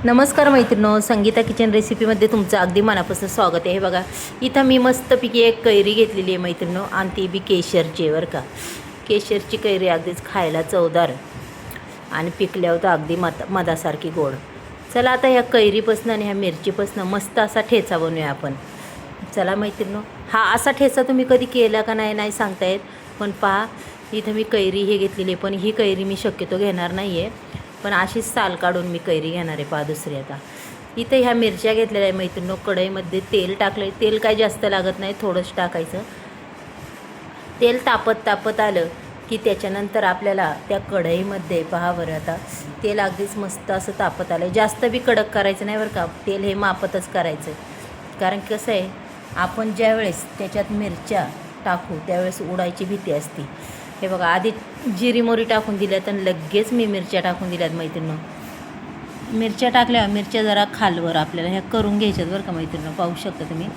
नमस्कार मैत्रिणो, संगीता किचन रेसिपीमध्ये तुमचं अगदी मनापासून स्वागत आहे. बघा, इथं मी मस्तपैकी एक कैरी घेतलेली आहे मैत्रिणो, आणि ती बी केशरची बरं का. केशरची कैरी अगदीच खायला चवदार आणि पिकल्यावर तर अगदी मधासारखी गोड. चला आता ह्या कैरीपासून आणि ह्या मिरचीपासून मस्त असा ठेचा बनवूया आपण. चला मैत्रिणो, हा असा ठेचा तुम्ही कधी केला का नाही सांगता येत, पण पहा इथं मी कैरी हे घेतलेली आहे, पण ही कैरी मी शक्यतो घेणार नाही आहे, पण अशीच साल काढून मी कैरी घेणार आहे. पहा दुसरी आता इथे ह्या मिरच्या घेतलेल्या आहे मैत्रिणीनो. कढईमध्ये तेल टाकलं, तेल काय जास्त लागत नाही, थोडंच टाकायचं. तेल तापत आलं की त्याच्यानंतर आपल्याला त्या कढईमध्ये पहा बरं, आता तेल अगदीच मस्त असं तापत आलं. जास्त बी कडक करायचं नाही बरं का, तेल हे मापतच करायचं. कारण कसं आहे, आपण ज्यावेळेस त्याच्यात मिरच्या टाकू त्यावेळेस उडायची भीती असते. हे बघा, आधी जिरी मोहरी टाकून दिल्यात आणि लगेच मी मिरच्या टाकून दिल्यात मैत्रिणीनो. मिरच्या टाकल्या, मिरच्या जरा खालवर आपल्याला ह्या करून घ्यायच्यात बरं का मैत्रिणीनो. पाहू शकता तुम्ही,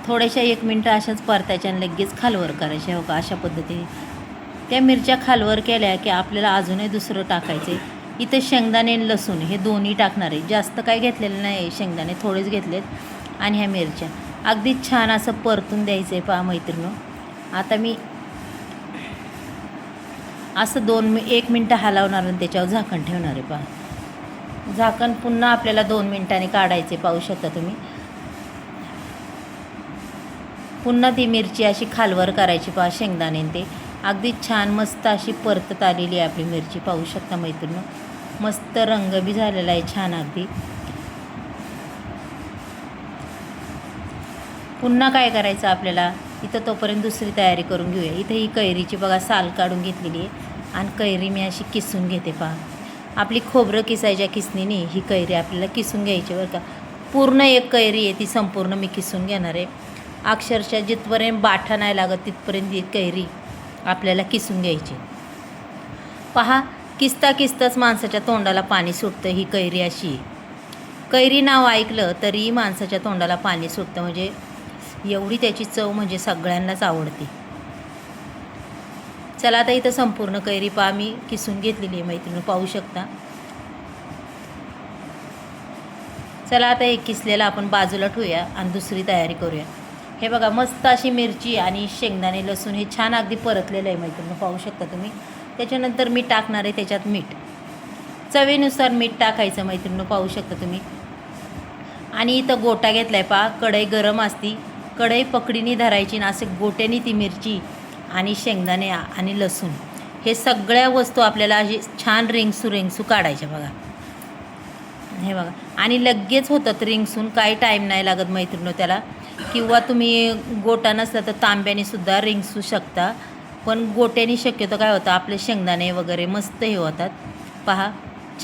थोड्याशा 1 मिनटं अशाच परतायच्या आणि लगेच खालवर करायच्या. हो का, अशा पद्धतीने त्या मिरच्या खालवर केल्या की आपल्याला अजूनही दुसरं टाकायचं आहे. इथं शेंगदाणे आणि लसूण हे दोन्ही टाकणार आहे. जास्त काय घेतलेलं नाही, शेंगदाणे थोडेच घेतलेत, आणि ह्या मिरच्या अगदी छान असं परतून द्यायचं आहे. पहा मैत्रिणीनो, आता मी असं 1 मिनटं हलवणार आणि त्याच्यावर झाकण ठेवणार आहे. पहा, झाकण पुन्हा आपल्याला 2 मिनटांनी काढायचे. पाहू शकता तुम्ही, पुन्हा ती मिरची अशी खालवर करायची. पहा, शेंगदाणे ते अगदी छान मस्त अशी परतत आलेली आहे आपली मिरची. पाहू शकता मैत्रिणीनो, मस्त रंग बी झालेला आहे छान अगदी. पुन्हा काय करायचं आपल्याला, इथं तोपर्यंत दुसरी तयारी करून घेऊया. इथं ही कैरीची बघा साल काढून घेतलेली आहे आणि कैरी मी अशी किसून घेते. पहा, आपली खोबरं किसायच्या किसणीने ही कैरी आपल्याला किसून घ्यायची बरं का. पूर्ण एक कैरी आहे ती संपूर्ण मी किसून घेणार आहे. अक्षरशः जिथपर्यंत बाठा नाही लागत तिथपर्यंत ही कैरी आपल्याला किसून घ्यायची. पहा, किसताच माणसाच्या तोंडाला पाणी सुटतं. ही कैरी अशी आहे. कैरी नाव ऐकलं तरी माणसाच्या तोंडाला पाणी सुटतं, म्हणजे एवढी त्याची चव म्हणजे सगळ्यांनाच आवडते. चला आता इथं संपूर्ण कैरी पहा मी किसून घेतलेली आहे मैत्रिणी. पाहू शकता. चला आता एक किसलेला आपण बाजूला ठेवूया आणि दुसरी तयारी करूया. हे बघा, मस्त अशी मिरची आणि शेंगदाणे लसूण हे छान अगदी परतलेलं आहे मैत्रिणी. पाहू शकता तुम्ही. त्याच्यानंतर मी टाकणार आहे त्याच्यात मीठ, चवीनुसार मीठ टाकायचं मैत्रिणी. पाहू शकता तुम्ही. आणि इथं गोटा घेतला आहे. पहा, कढई गरम असती, कढई पकडीने धरायची ना, असे गोट्याने ती मिरची आणि शेंगदाणे आणि लसूण हे सगळ्या वस्तू आपल्याला अशी छान रेंगसू काढायच्या. बघा, हे बघा, आणि लगेच होतात रेंगसून, काही टाईम नाही लागत मैत्रिणी त्याला. किंवा तुम्ही गोटा नसला तर तांब्याने सुद्धा रेंगसू शकता, पण गोट्याने शक्यतो काय होतं, आपले शेंगदाणे वगैरे मस्त हे होतात. पहा,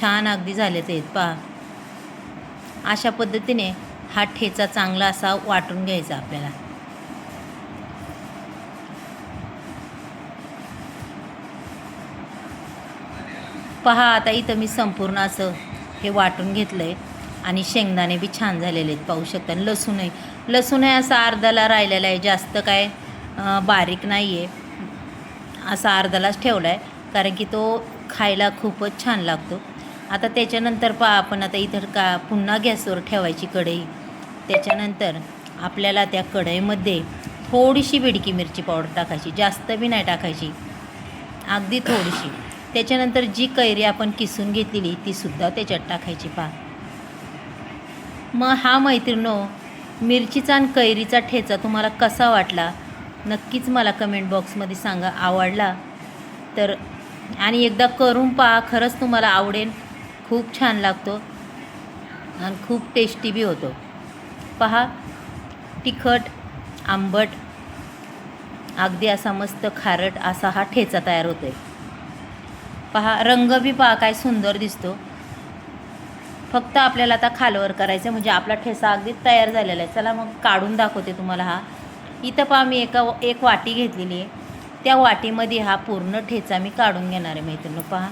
छान अगदी झाले ते. पहा, अशा पद्धतीने हा ठेचा चांगला असा वाटून घ्यायचा आपल्याला. पहा, आता इथं मी संपूर्ण असं हे वाटून घेतलं आहे आणि शेंगदाणे बी छान झालेले आहेत. पाहू शकता. लसूणही असा अर्धाला राहिलेला आहे, जास्त काय बारीक नाही आहे, असा अर्धालाच ठेवला आहे, कारण की तो खायला खूपच छान लागतो. आता त्याच्यानंतर पहा, आपण आता इथं पुन्हा गॅसवर ठेवायची कढई. त्याच्यानंतर आपल्याला त्या कढईमध्ये थोडीशी बेडकी मिरची पावडर टाकायची, जास्त बी नाही टाकायची, अगदी थोडीशी. त्याच्यानंतर जी कैरी आपण किसून घेतलेली तीसुद्धा त्याच्यात टाकायची. पहा, मग हा मैत्रिणो मिरचीचा आणि कैरीचा ठेचा तुम्हाला कसा वाटला नक्कीच मला कमेंट बॉक्समध्ये सांगा. आवडला तर आणि एकदा करून पहा, खरंच तुम्हाला आवडेल. खूप छान लागतो आणि खूप टेस्टी बी होतो. पहा, तिखट आंबट अगदी असा मस्त खारट असा हा ठेचा तयार होतो आहे. पहा, रंग बी पहा काय सुंदर दिसतो. फक्त आपल्याला आता खालवर करायचं म्हणजे आपला ठेचा अगदी तयार झालेला आहे. चला मग काढून दाखवते तुम्हाला. हा इथं पहा, मी एक वाटी घेतलेली आहे, त्या वाटीमध्ये हा पूर्ण ठेचा मी काढून घेणार आहे मैत्रिणी. पहा,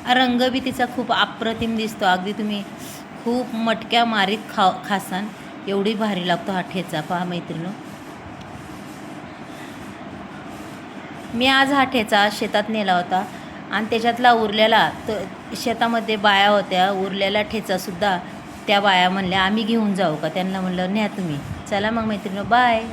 रंग बी तिचा खूप अप्रतिम दिसतो. अगदी तुम्ही खूप मटक्या मारीत खासान एवढी भारी लागतो हा ठेचा. पहा मैत्रिणी, मी आज हा ठेचा शेतात नेला होता आणि त्याच्यातला उरलेला शेतामध्ये बाया होत्या, उरलेला ठेचासुद्धा त्या बाया म्हणल्या आम्ही घेऊन जाऊ का. त्यांना म्हणलं न्या तुम्ही. चला मग मैत्रिणी, बाय.